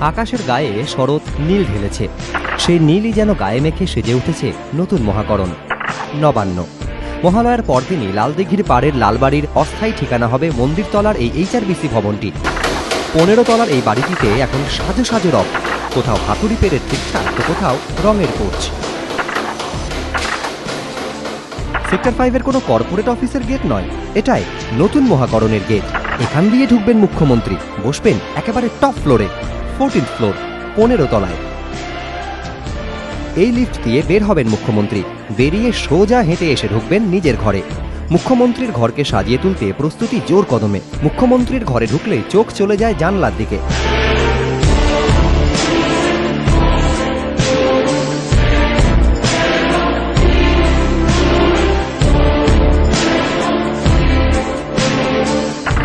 আকাশের গায়ে শরৎ নীল ঢেলেছে। সেই নীলই যেন গায়ে মেখে সেজে উঠেছে নতুন মহাকরণ। নবান্ন মহালয়ার পরদিনই লালদিঘির পাড়ের লালবাড়ির অস্থায়ী ঠিকানা হবে মন্দিরতলার এই HRBC ভবনটি। 15 তলার এই বাড়িটিতে এখন সাজো সাজো রব, কোথাও হাতুড়ি পেরের ঠিকঠাক, তো কোথাও রঙের কোচ। সেক্টর 5-এর কোনো কর্পোরেট অফিসের গেট নয়, এটাই নতুন মহাকরণের গেট। এখান দিয়ে ঢুকবেন মুখ্যমন্ত্রী, বসবেন একেবারে টপ ফ্লোরে, 14th ফ্লোর, 15 তলায়। এই লিফট দিয়ে বের হবেন মুখ্যমন্ত্রী, বেরিয়ে সোজা হেঁটে এসে ঢুকবেন নিজের ঘরে। মুখ্যমন্ত্রীর ঘরকে সাজিয়ে তুলতে প্রস্তুতি জোর কদমে। মুখ্যমন্ত্রীর ঘরে ঢুকলেই চোখ চলে যায় জানলার দিকে।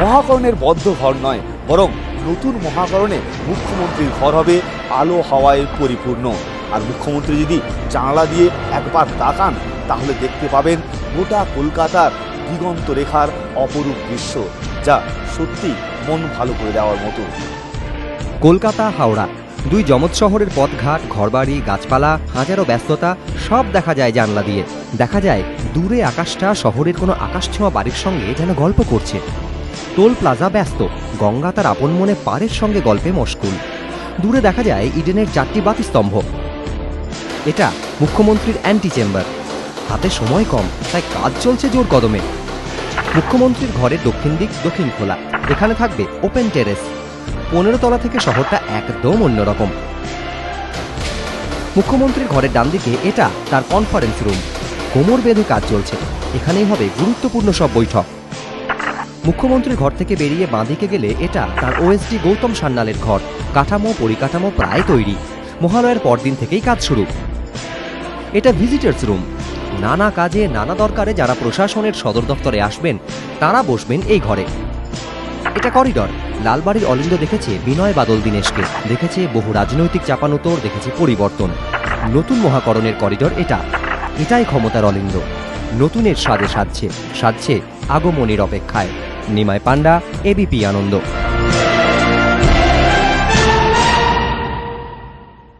মহাকরণের বদ্ধ ঘর নয়, বরং নতুন মহাকরণে মুখ্যমন্ত্রীর ঘর হবে আলো হাওয়ায় পরিপূর্ণ। আর মুখ্যমন্ত্রী যদি জানলা দিয়ে একবার তাকান, তাহলে দেখতে পাবেন গোটা কলকাতার দিগন্ত রেখার অপরূপ দৃশ্য, যা সত্যি মন ভালো করে দেওয়ার মতো। কলকাতা হাওড়া দুই জমজ শহরের পথঘাট, ঘরবাড়ি, গাছপালা, হাজারো ব্যস্ততা সব দেখা যায় জানলা দিয়ে। দেখা যায় দূরে আকাশটা শহরের কোনো আকাশছোঁয়া বাড়ির সঙ্গে যেন গল্প করছে। টোল প্লাজা ব্যস্ত, গঙ্গা তার আপন মনে পাড়ের সঙ্গে গল্পে মশগুল। দূরে দেখা যায় ইডেনের 4টি বাতিস্তম্ভ। এটা মুখ্যমন্ত্রীর অ্যান্টি চেম্বার। হাতে সময় কম, তাই কাজ চলছে জোর কদমে। মুখ্যমন্ত্রীর ঘরের দক্ষিণ দিক দক্ষিণ খোলা, এখানে থাকবে ওপেন টেরেস। 15 তলা থেকে শহরটা একদম অন্যরকম। মুখ্যমন্ত্রীর ঘরের ডান দিকে এটা তার কনফারেন্স রুম। কোমর বেঁধে কাজ চলছে, এখানেই হবে গুরুত্বপূর্ণ সব বৈঠক। মুখ্যমন্ত্রীর ঘর থেকে বেরিয়ে বাঁদিকে গেলে এটা তার OSD গৌতম সান্যালের ঘর। কাঠামো পরিকাঠামো প্রায় তৈরি, মহালয়ার পরদিন থেকেই কাজ শুরু। এটা ভিজিটার্স রুম। নানা কাজে নানা দরকারে যারা প্রশাসনের সদর দপ্তরে আসবেন, তারা বসবেন এই ঘরে। এটা করিডর। লালবাড়ির অলিন্দ দেখেছে বিনয় বাদল দীনেশকে, দেখেছে বহু রাজনৈতিক চাপানুতোর, দেখেছে পরিবর্তন। নতুন মহাকরণের করিডর এটাই ক্ষমতার অলিন্দ। নতুনের সাজে সাজছে আগমনীর অপেক্ষায়। নিমাই পান্ডা, ABP আনন্দ।